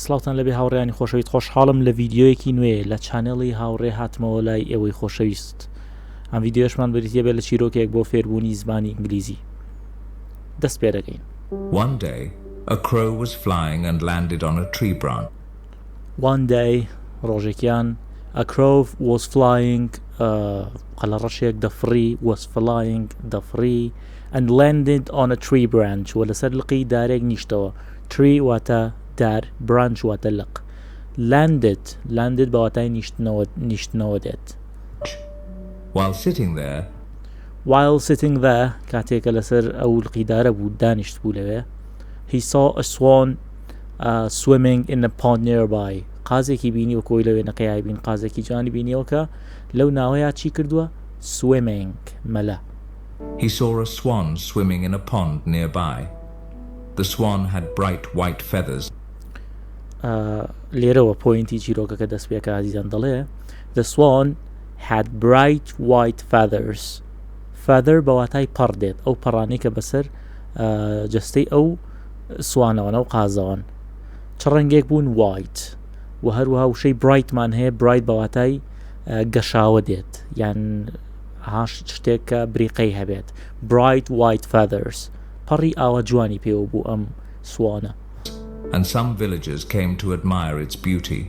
سڵاوتان لەبێ هاوڕێیانی خۆشەویست، خۆشحاڵم لە ڤیدیۆیەکی نوێ لە چانێڵی هاوڕێ هاتمەوە لای ئێوەی خۆشەویست. ئەم ڤیدیۆشمان بریتیە بێت لە چیرۆکێک بۆ فێربوونی زمانی ئینگلیزی. دەست پێ دەکەین. One day, a crow was flying and landed on a tree branch. One day, ڕۆژێکیان, a crow was flying, قەلەڕەشێک دەفڕی, was flying, دەفڕی, and landed on a tree branch, و لەسەر لقی دارێک نیشتەوە. Tree واتە دار, branch واتە لق. Landed بەواتای نیشتنەوە دێت. While sitting there, کاتێکە لەسەر ئەو لقیدارە بوو دانیشت بوو لەوێ, he saw a swan swimming in a pond nearby. قازێکی بینی و کۆی لەوێ نەقەیای بین, قازێکی جوانی بینیەوە کە لەو ناوەیە چی کردووە؟ swimming, مەلە. He saw a swan swimming in a pond nearby. The swan had bright white feathers. لێرەوە پۆینتی چیرۆکەکە دەست پێکە عزیزان دەڵێ the swan had bright white feathers. feather بەواتای پەڕ دێت, ئەو پەڕانەی کە بەسەر جەستەی ئەو سوانەوەنە و قازەوەن. چ ڕەنگێک بوون؟ white. و هەروەها وشەی brightمان هەیە, bright بەواتای گەشاوە دێت, یان شتێک کە بریقەی هەبێت. bright white feathers, پەڕی ئاوە جوانی پێوە بوو ئەم سوانە. And some villagers came to admire its beauty.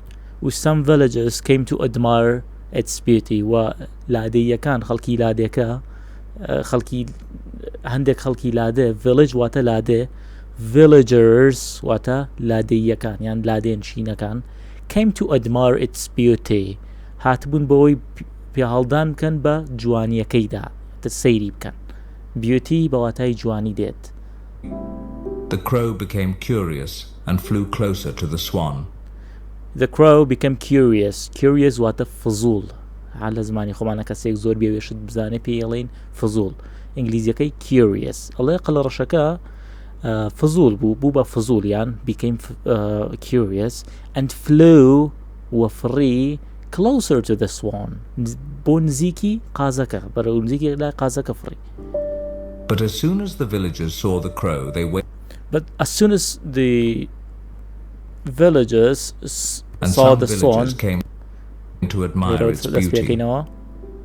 Some villagers came to admire its beauty. و لادەیەکان, خەڵکی لادێکە, هەندێک خەڵکی لادێ, village واتە لادێ, villagers واتە لادەیەکان یان لادێنشینەکان, came to admire its beauty, هاتبوون بەوەی پێهەڵدان بکەن بە جوانیەکەیدا, سەیری بکەن. beauty بەواتای جوانی دێت. The crow became curious and flew closer to the swan. The crow became curious. Curious واتە فزول. لە زمانی خۆمانە کەسێک زۆر بێوێشت بزانێ پێڵێن فزول. ئینگلیزیەکەی curious. ئەڵێ قەلەڕەشەکە فزول بوو بە فزول, یان became curious and flew وفڕی closer to the swan. بۆ نزیکی قازەکە, بەرەو نزیکی لای قازەکە فڕی. But as soon as the villagers saw the crow, But as soon as the villagers saw the swan, came to admire its beauty.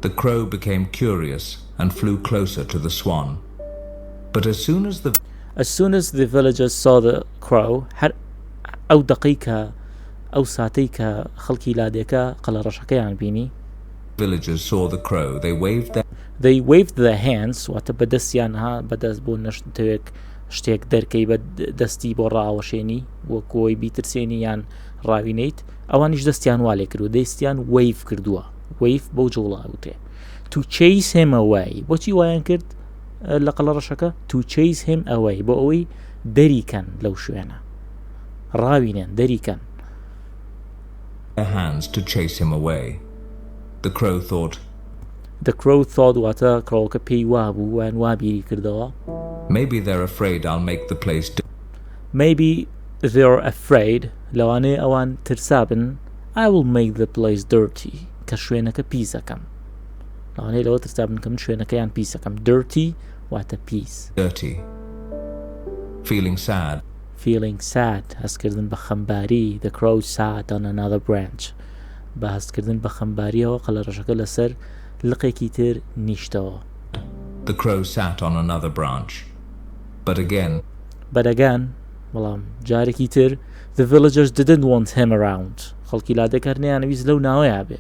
The crow became curious and flew closer to the swan. But as soon as the villagers saw the crow, هەر ئەو دقیقە ئەو ساتەی کە خەڵکی لادێکە قەلەڕەشەکەیان بینی, villagers saw the crow, they waved their hands, واتە بەدەستیان بەدەست بۆ نەشتەوێک شتێک دەرکەی بە دەستی بۆ ڕاوەشێنی بۆ کۆی بیترسێنی یان ڕاوینیت, ئەوانیش دەستیان والێ کردو, دەستیان wave کردووە. wave بەو جوڵا وتێ. to chase him away. بۆچی وایان کرد لە قەلەڕەشەکە؟ to chase him away, بۆ ئەوەی دەریکەن لەو شوێنە, ڕاوینێن, دەریکەن. their hands to chase him away. The crow thought واتە کڕۆکە پێی وابوو, وان وابیری کردەوە. Maybe they're afraid I'll make the place Maybe they're afraid, لەوانەیە ئەوان ترسابن, I will make the place dirty, کە شوێنەکە پیسەکەم. لەوانەیە لەوە ترسابن کە من شوێنەکەیان پیسەکەم. dirty واتە پیس. dirty. Feeling sad, هەستکردن بە خەمباری. The crow sat on another branch. بە هەستکردن بە خەمباریەوە قەلەڕەشەکە لەسەر لقێکی تر نیشتەوە. The crow sat on another branch. But again, بەڵام جارێکی تر, the villagers didn't want him around. خەڵکی لادێکار نەیانەویست لەو ناوەیە بێ.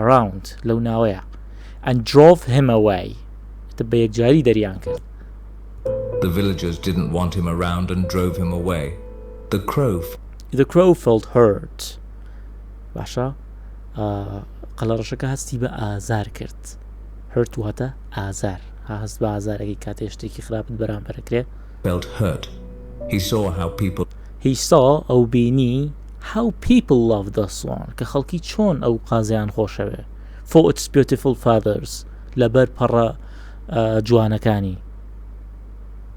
around, لەو ناوەیە. and drove him away. بە یەکجاری دەریان کرد. The villagers didn't want him around and drove him away. The crow felt hurt. باشە, قەلەڕەشەکە هەستی بە ئازار کرد. hurt واتە ئازار. هەست بە ئازارێکی کاتێ شتێکی خراپت بەرامبەرەکرێ. felt hurt. He saw ئەو بینی how people love the swan, کە خەڵکی چۆن ئەو قازیان خۆشەوێ. for its beautiful feathers, لەبەر پەڕە جوانەکانی.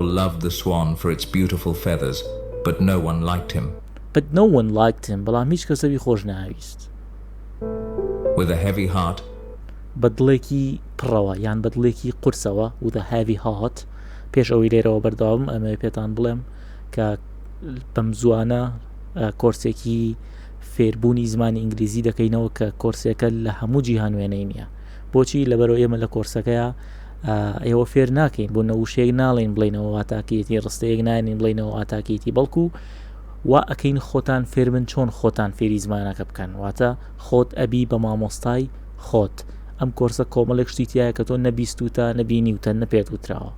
loved the swan for its beautiful feathers, but no one liked him. بەڵام هیچ کەسەوی خۆش ناویست. With a heavy heart, بەدڵێکی پڕەوە یان بەدڵێکی قورسەوە, with a heavy heart. پێش ئەوەی لێرەوە بەردەوام ئەمە پێتان بڵێم کە بەم زوانە کۆرسێکی فێربوونی زمانی ئینگلیزی دەکەینەوە کە کۆرسێکە لە هەموو جیهان وێنەی نییە. بۆچی لەبەرەوە ئێمە لە کۆرسەکەیە ئێوە فێر ناکەین بۆ نەوشەیەک ناڵێن بڵێنەوە ئاتاکیەتی ڕستەیەک نانین بڵێنەوە ئاتاکیەتی بەڵکو وا ئەەکەین خۆتان فێر بن چۆن خۆتان فێری زمانەکە بکەن واتە خۆت ئەبی بە مامۆستای خۆت. ئەم کۆرسە کۆمەڵێک شتی تایە کە تۆ نەبیستوتە نەبینیوتە نەپێت وتراوە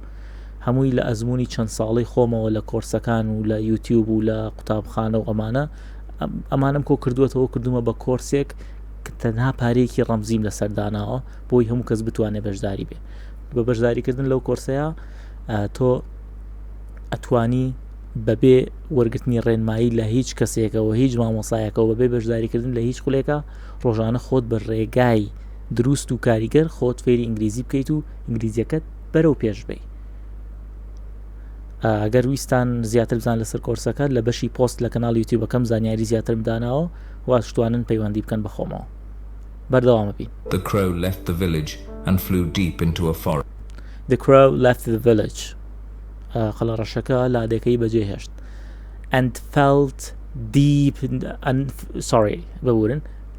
هەمووی لە ئەزمموی چەند ساڵی خۆمەوە لە کۆرسەکان و لە یوتیوب و لە قوتابخانە و ئەمانم کۆ کردووەتەوە کردومە بە کۆرسێک تەنها پارەیەکی ڕەمزیم لەسەرداناوە بۆی هەموو کەس بتوانێت بەشداری بێ. بە بەشداریکردن لەو کۆرسەیە تۆ ئەتوانی بەبێ وەرگرتنی ڕێنمایی لە هیچ کەسێکەوە هیچ مامۆسایەکەەوە بەبێ بەشداریکردن لە هیچ خولێکە ڕۆژانە خۆت بە ڕێگای دروست و کاریگەر خۆت فێری ئینگلیزی بکەیت و ئینگلیزیەکەت بەرەو پێش بێ. ئەگەر ویستان زیاتر بزان لەسەر کۆرسەکە لە بەشی پۆست لە کەناڵ یوتیوبەکەم زانیاری زیاتر بداناوە واشتوانن پەیوەندی بکەن بەخۆمەوە. بەردەوامە بین. The crow left the village and flew deep into a forest. The crow left the village. قەڵەڕەشەکە لادەکەی بەجێهێشت.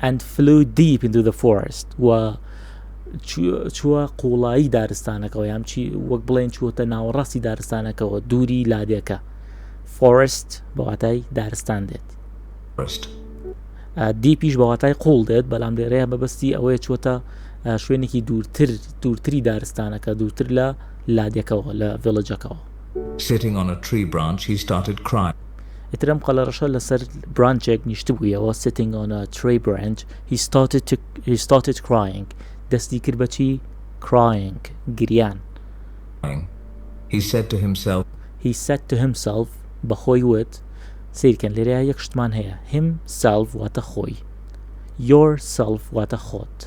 And flew deep into the forest. و چووە قوڵایی دارستانەکەەوە یان چی وەک بڵێن چووەتە ناوەڕاستی دارستانەکەەوە دووری لادێکە. Forest بەواتای دارستان دێت. دیپیش بەواتای قوڵ دێت بەڵام لێرەیە بەبەستی ئەوەیە چووەتە شوێنێکی دوورتری دارستانەکە دوورتر لە لادێکەوە لە ڤیلەجەکەەوە. Sitting on a tree branch, he started crying. ئیترم قەڵەڕەشە لەسەر برانچێک نیشتبوویەوە. Sitting on a tree branch, he started crying. دەستی کرد بەچی crying گریان. He said to himself بەخۆی وت سیرکەن لێرەیە یەک شتمان هەیە himself واتە خۆی yourself واتە خۆت.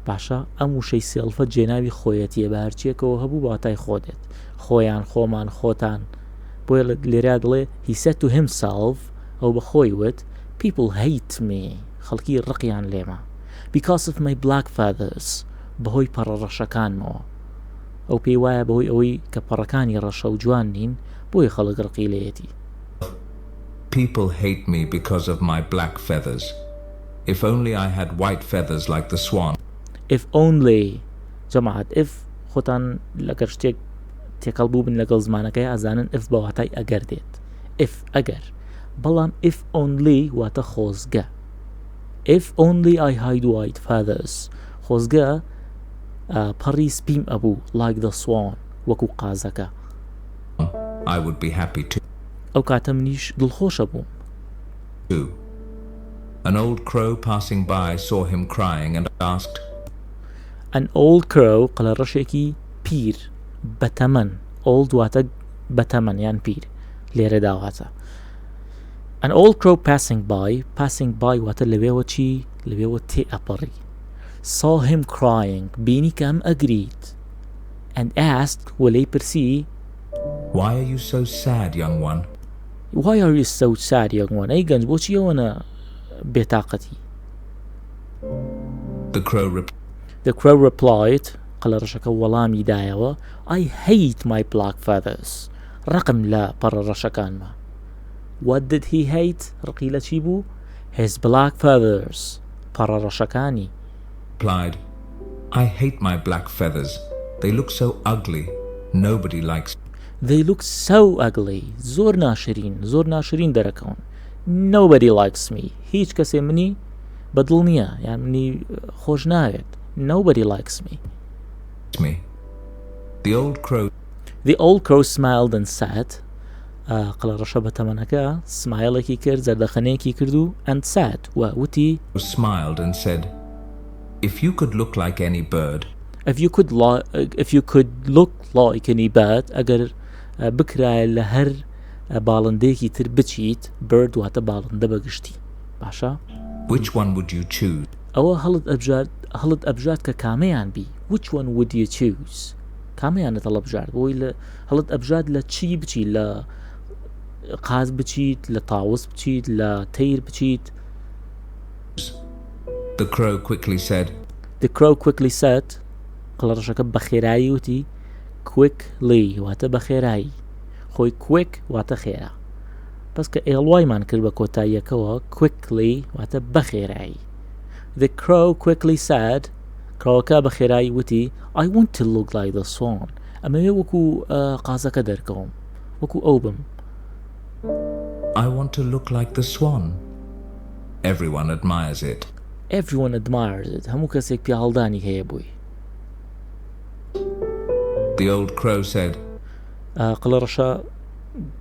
باشە ئەم وشەی سێڵفە جێناوی خۆیەتیە بە هەرچیەکەوە هەبوو بەواتای خۆدێت خۆیان خۆمان خۆتان بۆیە لێرە دڵێ he said to himself ئەو بەخۆی وت people hate me خەڵکی ڕقیان لێمە because of my black feathers بەهۆی پەڕەڕەشەکانمەوە. ئەو پێی وایە بەهۆی ئەوەی کە پەڕەکانی ڕەشە و جوان نین بۆی خەڵک ڕقی لێیەتی. People hate me because of my black feathers. If only I had white feathers like the swan. If only جەماعەت if خۆتان لەگەر شتێک تێکەڵ بوو بن لەگەڵ زمانەکەی ئازانن if بەواتای ئەگەر دێت. if ئەگەر بەڵام if only واتە خۆزگە. If only I had white feathers خۆزگە پەڕی سپیم ئەبوو like the swan وەکو قازەکە. I would be happy to. ئەو کاتە منیش دڵخۆشە بووم. An old crow passing by saw him crying and asked. An old crow قەڵەڕەشێکی پیر بەتەمەن old واتە بەتەمەن یان پیر لێرە داواتە. An old crow passing by واتە لەوێوە چی لەوێوە تێ ئەپەڕی. saw him crying بینی کە ئەم ئەگریت and asked وەلەی پرسی Why are you so sad, young one? Why are you so sad, young one? ئەی گەنج بۆچی ئەوەنە بێتاقەتی؟ The crow replied قەڵەڕەشەکە وەڵامی دایەوە I hate my black feathers ڕقم لە پەڕەڕەشەکانمە. What did he hate? ڕقی لە چی بوو؟ His black feathers پەڕەڕەشەکانی. Replied I hate my black feathers. They look so ugly. Nobody likes me. They look so ugly. زۆر ناشرین دەرەکەون. Nobody likes me. هیچ کەسێ منی بەدڵ نییە یان منی خۆش ناوێت. Nobody likes me. The old crow smiled and said قەڵەڕەشە بەتەمەنەکە سمایلێکی کرد زەردەخەنەیەکی کردو and said وتی smiled and said if you could look like any bird if you could look like any bird ئەگەر بکرایە لە هەر باڵندەیەکی تر بچیت bird واتە باڵندە بەگشتی باشە which one would you choose ئەوە هەڵت ئەبژات کە کامەیان بی which one would you choose کامەیانت هەڵەبژات بۆی لە هەڵت ئەبژات لە چی بچیت لە قاز بچیت لە تاوس بچیت لە تەیر بچیت. The crow quickly said قەڵەڕەشەکە بەخێرایی وتی quickly واتە بەخێرایی خۆی quick واتە خێرا پس کە ئێڵوایمان کرد بە کۆتاییەکەوە quickly واتە بەخێرایی. The crow quickly said کڕەوەکە بە خێرایی وتی I want to look like the swan. ئەمەوێ وەکو قازەکە دەرکەوم وەکو ئەو بم. I want to look like the swan. Everyone admires it. Everyone admires it. هەموو کەسێک پێ هەڵدانی هەیە بووی. The old crow said قڵەڕەشە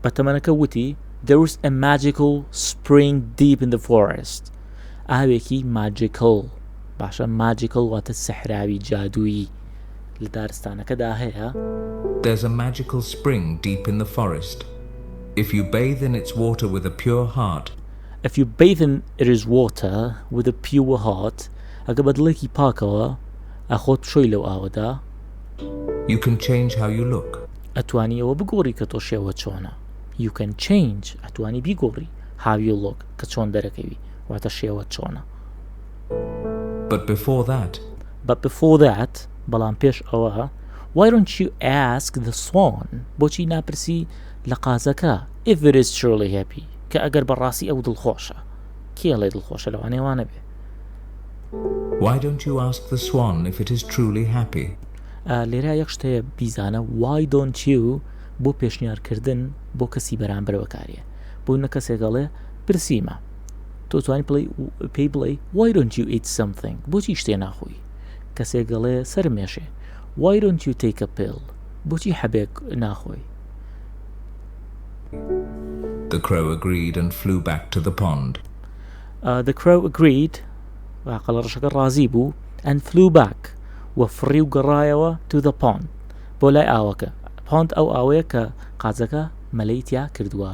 بەتەمەنەکە وتی There was a magical spring deep in the forest. ئاوێکی magical باشە magical واتە سەحراوی جادووی لە دارستانەکەدا هەیە. There's a magical spring deep in the forest. If you bathe in its water with a pure heart. If you bathe in its water with a pure heart, ئەگە بە دڵێکی پاکەوە ئەخۆت بشۆی لەو ئاوەدا. You can change how you look. ئەتوانی ئەوە بگۆڕی کە تۆ شێوە چۆنە. You can change ئەتوانی بیگۆڕی how you look کە چۆن دەرەکەوی واتە شێوە چۆنە. But before that بەڵام پێش ئەوە why don't you ask the swan بۆچی ناپرسی لە قازەکە if it is truly happy کە ئەگەر بەڕاستی ئەو دڵخۆشە کێڵێ دڵخۆشە لەوانەیەوانە بێ. Why don't you ask the swan if it is truly happy? لێرە یەک شتەیە بیزانە why don't you بۆ پێشنیارکردن بۆ کەسی بەرامبەر بەکارێ بۆ نە کەسێک گەڵێ پرسیمە تۆ توانی پێی بڵێ why don't you eat something بۆچی شتێ ناخۆی کەسێک گەڵێ سەرمێشێ why don't you take a pill بۆچی حەبێک ناخۆی. The crow agreed and flew back to the pond. The crow agreed قەڵەڕەشەکە ڕازی بوو and flew back وفڕی و گەڕایەوە to the pond بۆ لای ئاوەکە. پۆند ئەو ئاوەیە کە قازەکە مەلەی تیا کردووە.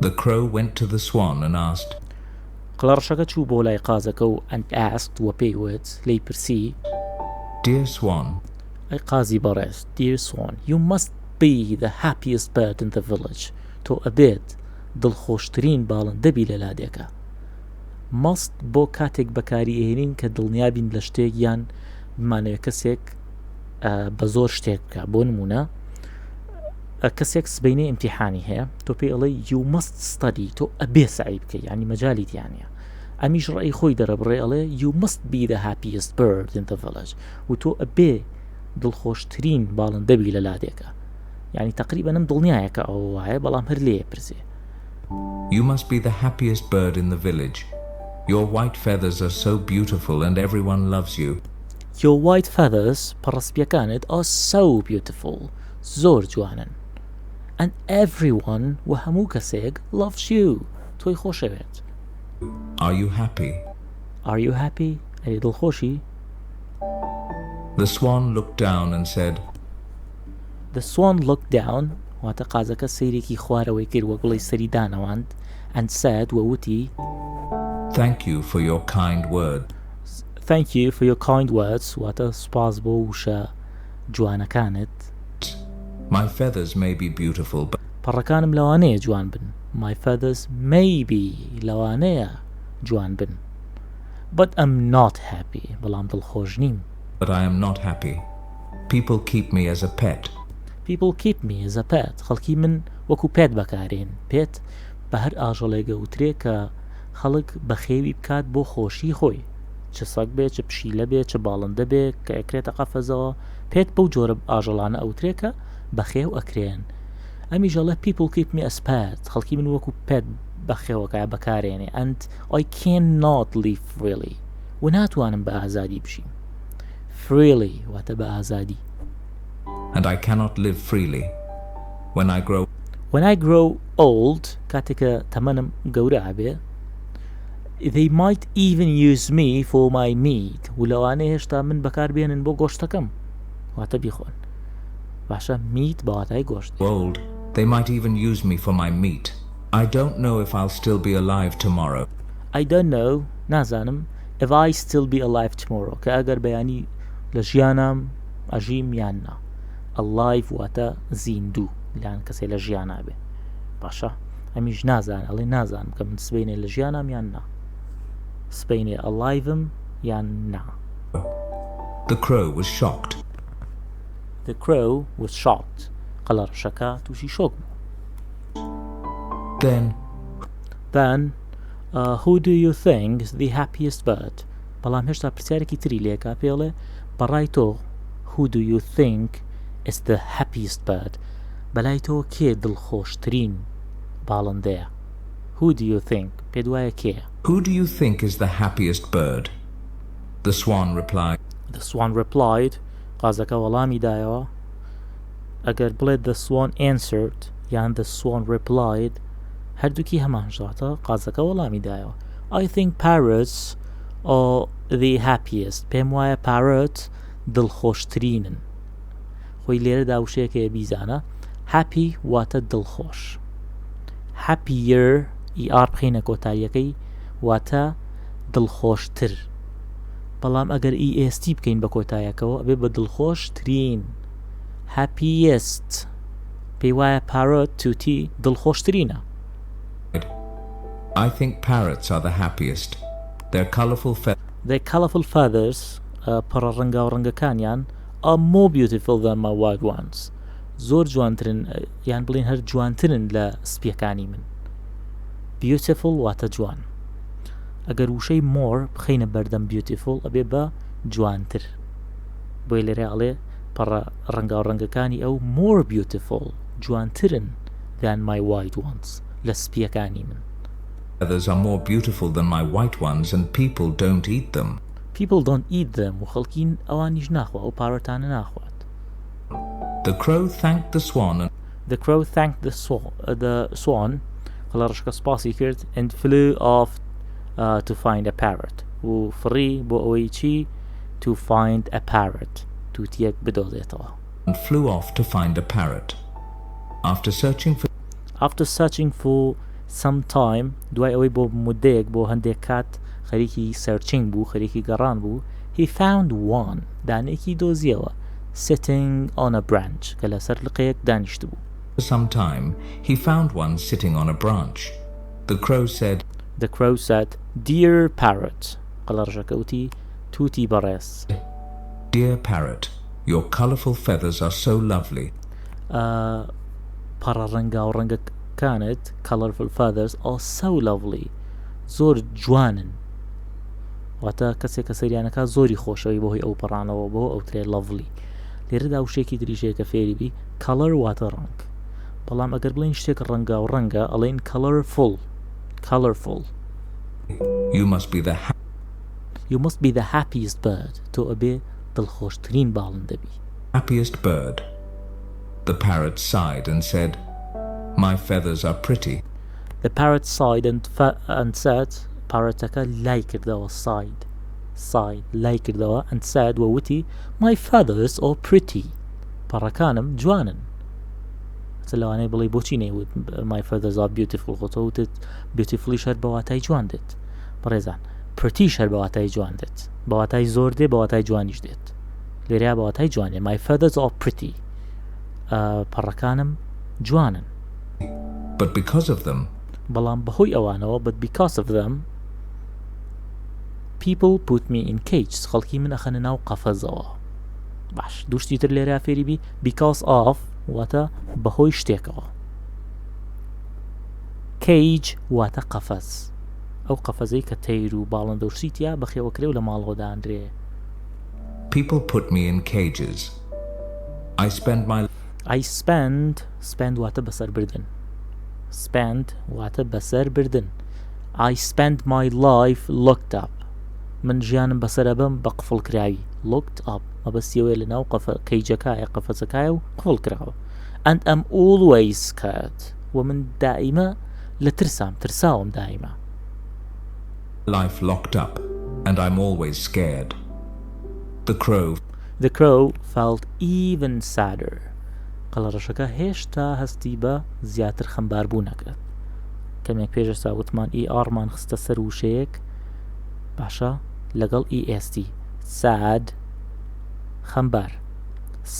The crow went to the swan and asked. قەڵەڕەشەکە چوو بۆ لای قازەکە و and asked و پێی وت لی پرسی Dear swan. ئەی قازی بەڕێز Dear swan you must be the happiest bird in the village. تۆ ئەبێت دڵخۆشترین باڵندەبی لە لادێکە. must بۆ کاتێک بەکاری ئێنین کە دڵنیابین لە شتێک یان بمانەوێت کەسێک بە زۆر شتێک بکە بۆ نمونە کەسێک سبەینە ئیمتیحانی هەیە تۆ پێی ئەڵێ you must study تۆ ئەبێ سعی بکە یعنی مەجالی تیانە. ئەمیش ڕێی خۆی دەرەبڕێ ئەڵێ you must be the happiest bird in the village و تۆ ئەبێ دڵخۆشترین باڵندەبی لە لادێکە یعنی تقریبا ئەم دڵنیایەکە ئەو وایە بەڵام هەر لێ پرسێ. You must be the happiest bird in the village. Your white feathers are so beautiful and everyone loves you. Your white feathers پەڕەسپیەکانت are so beautiful زۆر جوانن and everyone و هەموو کەسێک loves you تۆی خۆشەوێت. Are you happy? Are you happy? ئەی دڵخۆشی؟ The swan looked down and said. The swan looked down واتە قازەکە سەیرێکی خوارەوەی کرد وەک بڵێ سەری دانەواند and said وەوتی Thank you for your kind word. Thank you for your kind words واتە سپاس بۆ وشە جوانەکانت. My feathers may be beautiful but پەڕەکانم لەوانەیە جوان بن. My feathers may be لەوانەیە جوان بن. But I'm not happy بەڵام دڵخۆش نیم. But I am not happy. People keep me as a pet. People keep me as a pet. خەڵکی من وەکو پێت بەکارێن. پێت بە هەر ئاژەڵێک گەوترێ کە خەڵک بەخێوی بکات بۆ خۆشی خۆی. چ سەگ بێ چ پشیلە بێ چ باڵندە بێ کە ئەکرێتە قەفەزەوە پێت بەو جۆرە ئاژەڵانە ئەوترێ کە بەخێو ئەکرێن. ئەمی ژەڵە people keep me as pet. خەڵکی من وەکو پێت بەخێوەکە بەکارێنێ and I cannot live freely. و ناتوانم بە ئازادی بژیم. Freely واتە بە ئازادی. And I cannot live freely. When I grow old کاتێکە تەمەنم گەورە ئابێ they might even use me for my meat و لەوانەیە هێشتا من بەکار بێنن بۆ گۆشتەکەم واتە بیخۆن. باشە meat بە واتای گۆشت. Old, they might even use me for my meat. I don't know if I'll still be alive tomorrow. I don't know نازانم if I still be alive tomorrow کە ئەگەر بەیانی لە ژیانم ئەژیم یان نا. alive واتە زیندوو لەیان کەسێ لە ژیانە بێ. باشە ئەمیش نازان ئەڵێ نازانم کە من سبەینێ لە ژیانم یان نا. سبەینێ alive'م یان نا. The crow was shocked. The crow was shocked. قەڵەڕەشەکە تووشی شۆک بوو. Then who do you think is the happiest bird بەڵام هێشتا پرسیارێکی تری لێکا پێڵێ بەڕای تۆ who do you think is the happiest bird بەلای تۆ کێ دڵخۆشترین باڵندەیە who do you think پێت وایە کێ Who do you think is the happiest bird? The swan replied قازەکە وەڵامی دایەوە ئەگەر بڵێت the swan answered یان the swan replied هەردووکی هەمان ژاتە قازەکە وەڵامی دایەوە I think parrots are the happiest پێم وایە parrot دڵخۆشترینن خۆی لێرەدا وشەیەکەیە بیزانە happy واتە دڵخۆش happier ER بخینە کۆتاییەکەی واتە دڵخۆشتر بەڵام ئەگەر EST بکەین بە کۆتاییەکەوە ئەبێ بە دڵخۆشترین happiest پێی وایە parrot تووتی دڵخۆشترینە I think parrots are the happiest. Their colourful feathers پڕە ڕەنگا و ڕەنگەکانیان are more beautiful than my white ones زۆر جوانترن یان بڵین هەر جوانترن لە سپیەکانی من beautiful واتە جوان ئەگەر وشەی more بخینە بەردەم beautiful ئەبێ بە جوانتر بۆی لێرە ئەڵێ پڕە ڕەنگا و ڕەنگەکانی ئەو more beautiful جوانترن than my white ones لە سپیەکانی من Feathers are more beautiful than my white ones and people don't eat them. People don't eat them و خەڵکی ئەوانیش ناخوا ئەو پارۆتانە ناخوات. The crow thanked the swan هەڵە ڕشکە سپاسی کرد and flew off to find a parrot و فڕی بۆ ئەوەی چی to find a parrot تووتیەک بدۆزێتەوە and flew off to find a parrot. After searching for some time دوای ئەوەی بۆ مودەیەک بۆ هەندێک کات خەریکی سەرچینگ بوو خەریکی گەڕان بوو he found one دانێکی دۆزیەوە sitting on a branch کە لەسەر لقەیەک دانیشت بوو For some time he found one sitting on a branch. The crow said dear parrot قەڵەڕژەکەوتی تووتی بەڕێز Dear parrot, your colourful feathers are so lovely. پەڕە ڕەنگا و ڕەنگەکانت colourful feathers are so lovely زۆر جوانن واتە کەسێک کە سەریانەکە زۆری خۆشەوی بۆهۆی ئەو پەڕانەوە بۆ ئەو ترێ lovely لێرەدا وشێکی دریشەیە کە فێری بی colour واتە ڕەنگ بەڵام ئەگەر بڵین شتێک ڕەنگا و ڕەنگە ئەڵێن colourful You must be the happiest bird تۆ ئەبێ دڵخۆشترین باڵندە بی Happiest bird. The parrot sighed and said, My feathers are pretty. The parrot sighed and said parrotەکە لای کردەوە sighed لای کردەوە and said ووتی My feathers are pretty پەڕەکانم جوانن چ لەوانەیە بڵێ بۆچی نەیوت My feathers are beautiful خۆتە وتت beautifully شەر بەواتای جوان دێت بەڕێزان pretty شەر بەواتای جوان دێت بەواتای زۆر دێ بەواتای جوانیش دێت لێرەیە بەواتای جوانێ My feathers are pretty پەڕەکانم جوانن But because of them بەڵام بەهۆی ئەوانەوە but because of them people put me in cages خەڵکی من ئەخەنە ناو قەفەزەوە باش دووشتی تر لێرە فێری بی because of واتە بەهۆی شتێکەوە cage واتە قەفەز ئەو قەفەزەی کە تەیر و باڵندە و شتیا بەخێوەکرێ و لە ماڵەوە دانرێ People put me in cages. I spend واتە بەسەربردن spend واتە بەسەربردن I spend my life locked up من ژیانم بەسەرەبەم بە قفڵ کراوی locked up مەبەستیەوەی لە ناو کەیجەکایە قەفەزەکایە و قفڵ کراوە and I'm always scared و من دائیمە لە ترساوم دائیمە Life locked up and I'm always scared. The crow felt even sadder قەڵەڕەشەکە هێشتا هەستی بە زیاتر خەمباربوو نەکرد کەمێک پێشەستا وتمان ئیئارمان خستە سەر وشەیەک باشە لەگەڵ EST sad خەمبار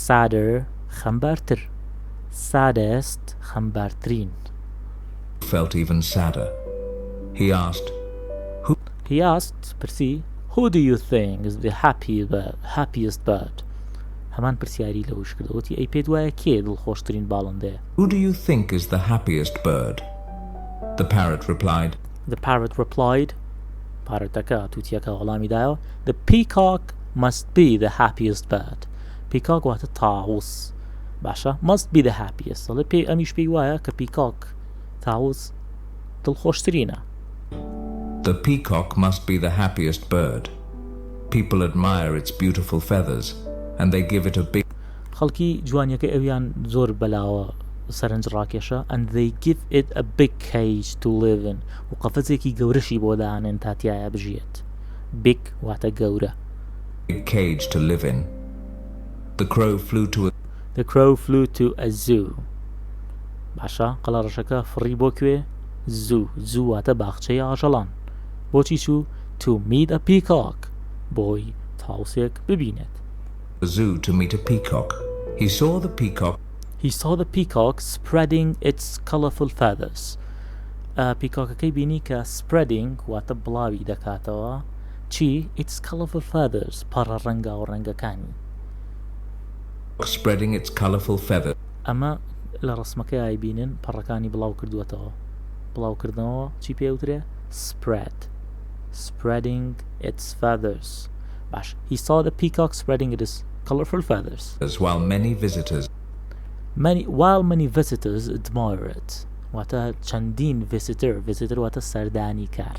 sadder خەمبارتر saddest خەمبارترین Felt even sadder. He asked پرسی Who do you think is the happiest bird هەمان پرسیاری لەوش کردەوەتی ئەی پێت وایە کێ دڵخۆشترین باڵندەیە Who do you think is the happiest bird? The parrot replied. The parrot replied. Parrotaka tutiyaka wڵامی دایەوە. The peacock must be the happiest bird. Peacock واتە تاووس. باشە must be the happiest. دەڵێ پێی ئەمیش پێی وایە کە peacock تاووس دڵخۆشترینە. The peacock must be the happiest bird. People admire its beautiful feathers and they give it a big خەڵکی جوانیەکەی ئەویان زۆر بەلاوە سەرنج ڕاکێشە and they give it a big cage to live in و قەفەزێکی گەورەشی بۆ دانێن تا تایە بژێت. Big واتە گەورە. Big cage to live in. The crow flew to a zoo. باشە قەڵەڕەشەکە فڕی بۆ کوێ؟ zoo واتە باخچەی ئاژەڵان. بۆچی چوو؟ to meet a peacock. بۆی تاوسێک ببینێت. The zoo to meet a peacock. He saw the peacock spreading its colourful feathers. پیکۆکەکەی بینی کە spreading واتە بڵاوی دەکاتەوە چی؟ its colourful feathers پەڕە ڕەنگا و ڕەنگەکانی. Spreading its colourful feathers. ئەمە لە ڕسمەکەی ئایبینن پەڕەکانی بڵاو کردووەتەوە. بڵاوکردنەوە چی پێوترێ؟ spreading its feathers. باش. He saw the peacock spreading its colourful feathers. While many visitors admire it. واتە چەندین visitor واتە سەردانی کار.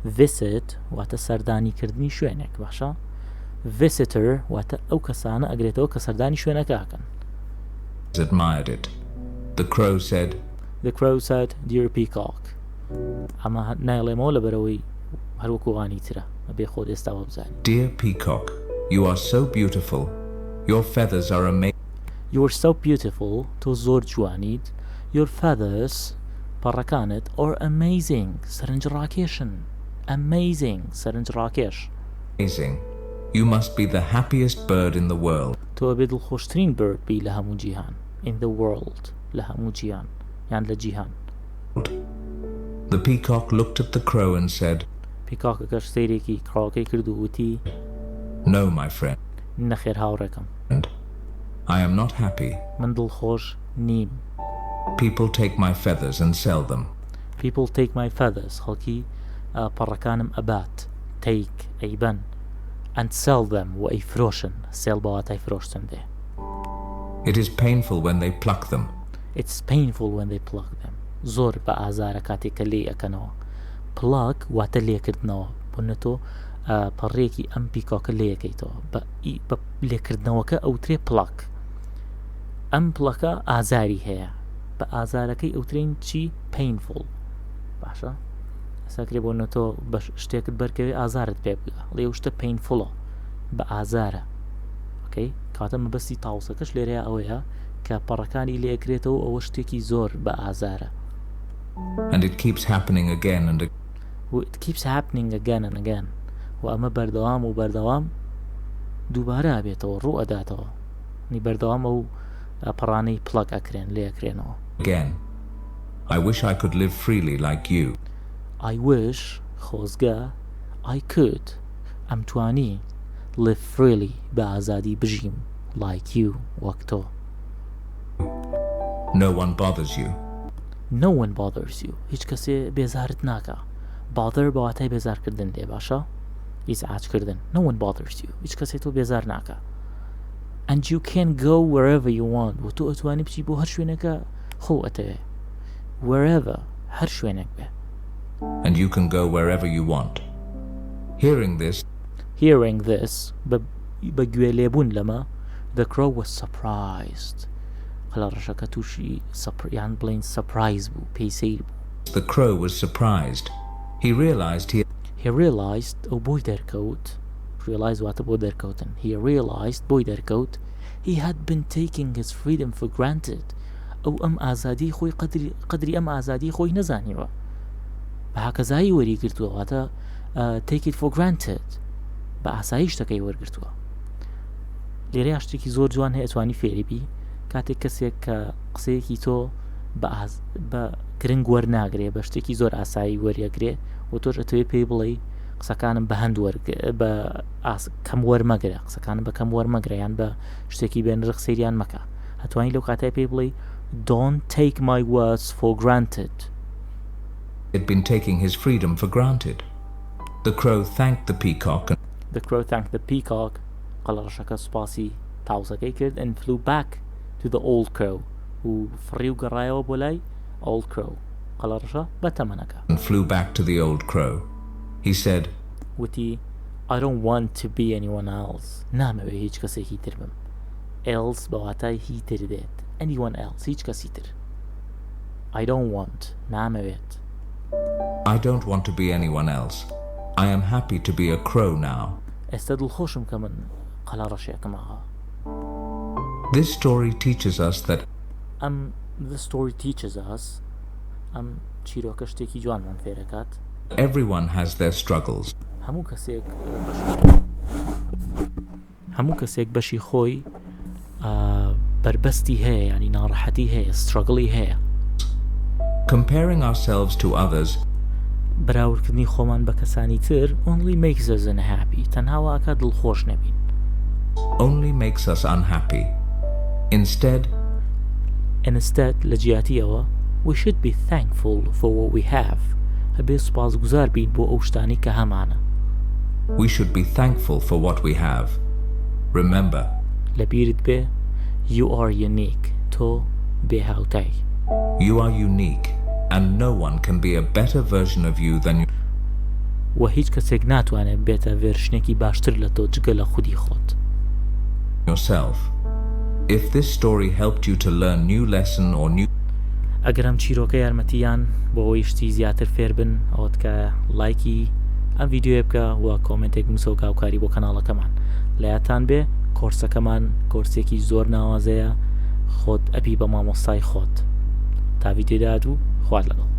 visit واتە سەردانیکردنی شوێنێک باشە. visitor واتە ئەو کەسانە ئەگرێتەوە کە سەردانی شوێنەکەکەن. Admired it. The crow said, dear peacock. ئەمە نایڵێمەوە لەبەرەوەی هەروەکوغانی ترە ئەبێ خۆت ئێستاوە بزانی. Dear peacock, you are so beautiful. Your feathers are amazing. You are so beautiful. تۆ زۆر جوانیت. Your feathers پەڕەکانت are amazing. سەرنج ڕاکێشن. Amazing. سەرنج ڕاکێش. Amazing. You must be the happiest bird in the world. تۆ ئەبێ دڵخۆشترین bird بی لە هەموو جیهان. In the world. لە هەموو جیهان. یان لە جیهان. The peacock looked at the crow and said, پیکۆکەکەش سەیرێکی کڕاوەکەی کرد و وتی No, my friend. نەخێر هاوڕێکم. I am not happy. من دڵخۆش نیم. People take my feathers and sell them. People take my feathers. خەڵکی پەڕەکانم ئەبات. Take ئەیبەن. And sell them و ئەیفرۆشن. Sell بەواتای فرۆشتن دێ. It is painful when they pluck them. It's painful when they pluck them. زۆر بە ئازارە کاتێک کە لێ ئەکەنەوە. Pluck واتە لێکردنەوە. بۆنە تۆ پەڕێکی ئەم پیکۆکە لێەکەیتەوە. بە لێکردنەوەکە ئەوترێ pluck. ئەم پڵەکە ئازاری هەیە. بە ئازارەکەی ئەوترین چی؟ painful. باشە؟ ئەساکرێ بۆنە تۆ بە شتێکت بەرکەوێ ئازارت پێ بگە. لێ شتە painfulە. بە ئازارە. ئۆکەی؟ کاتە مەبەستی تاوسەکەش لێرەیە ئەوەیە کە پەڕەکانی لێکرێتەوە ئەوە شتێکی زۆر بە ئازارە. And it keeps happening again and again. It keeps happening again and again. و ئەمە بەردەوام دووبارە ئەبێتەوە ڕوو ئەداتەوە. نی بەردەوام ئەو پەڕانەی پڵک ئەکرێن لێ ئەکرێنەوە. Again. I wish I could live freely like you. I wish خۆزگە I could ئەمتوانی live freely بە ئازادی بژیم like you وەک تۆ. No one bothers you. No one bothers you. هیچ کەسێ بێزارت ناکە. Bother بەواتای بێزارکردن دێ باشە؟ ئیزعاجکردن. No one bothers you. هیچ کەسێ تۆ بێزار ناکە. And you can go wherever you want. و تۆ ئەتوانی بچی بۆ هەر شوێنەکە خۆ ئەتەوێ. Wherever هەر شوێنێک بێ. And you can go wherever you want. Hearing this بە گوێ لێبوون لەمە the crow was surprised. قەڵەڕەشەکە تووشی یان بڵین surprise بوو پێی سەیر بوو. The crow was surprised. He realized ئەو بۆی دەرکەوت. Realize واتە بۆ دەرکەوتن. He realized بۆی دەرکەوت he had been taking his freedom for granted. ئەو ئەم ئازادی خۆی قەدری ئەم ئازادی خۆی نەزانیوە. بە هاکەزایی وەریگرتووە واتە take it for granted. بە ئاسایی شتەکەی وەرگرتووە. لێرەیە شتێکی زۆر جوان هەیە ئەتوانی فێری بی کاتێک کەسێک کە قسەیەکی تۆ بە گرنگ وەرناگرێ بە شتێکی زۆر ئاسایی وەریەگرێ و تۆش ئەتوێ پێی بڵێ قسەکانم بە هەند بە کەم وەرمەگرە قسەکانم بە کەم وەرمەگرە یان بە شتێکی بێ نرخ سەیریان مەکە. هەتوانی لەو کاتای پێی بڵێ Don't take my words for granted. He had been taking his freedom for granted. The crow thanked the peacock and The crow thanked the peacock قەڵەڕەشەکە سوپاسی تاوسەکەی کرد and flew back to the old crow و فڕی و گەڕایەوە بۆ لای old crow قەڵەڕەشە بەتەمەنەکە and flew back to the old crow. He said, وتی I don't want to be anyone else. نامەوێ هیچ کەسێکی تر بم. else بەواتای هی تر دێت. anyone else هیچ کەسی تر. I don't want نامەوێت. I don't want to be anyone else. I am happy to be a crow now. ئێستا دڵخۆشم کە من قەڵەڕەشێکم ئاها. This story teaches us that the story teaches us چیرۆکە شتێکی جوانمان فێرەکات. everyone has their struggles. هەموو کەسێک بەشی خۆی بربەستی هەیە ینی ناڕەحەتی هەیە struggڵی هەیە. Comparing ourselves to others براوردکردنی خۆمان بە کەسانی تر only makes us unhappy. تەنها واکە دڵخۆش نەبین. only makes us unhappy. Instead لە جیاتیەوە we should be thankful for what we have. هەبێ سوپاسگوزار بین بۆ ئەو شتانی کە هەمانە. we should be thankful for what we have. Remember, لەبیرت بێ you are unique. تۆ بێهاوتای. you are unique and no one can be a better version of you than you. و هیچ کەسێک ناتوانێت بێتە ڤێرشنێکی باشتر لە تۆ جگە لە خودی خۆت. yourself. If this story helped you to learn new lesson or new ئەگەرم چیرۆکە یارمەتیان بۆ ئەوەی شتی زیاتر فێر بن ئەوەت کە لایکی ئەم ڤیدیۆ بکە و کۆمنتێک بنووسە و گاوکاری بۆ کەناڵەکەمان. لایەتان بێ کۆرسەکەمان کۆرسێکی زۆر ناوازەیە خۆت ئەپی بە مامۆستای خۆت. تا ڤیدیۆ داهاتوو خوارد لەگەڵ.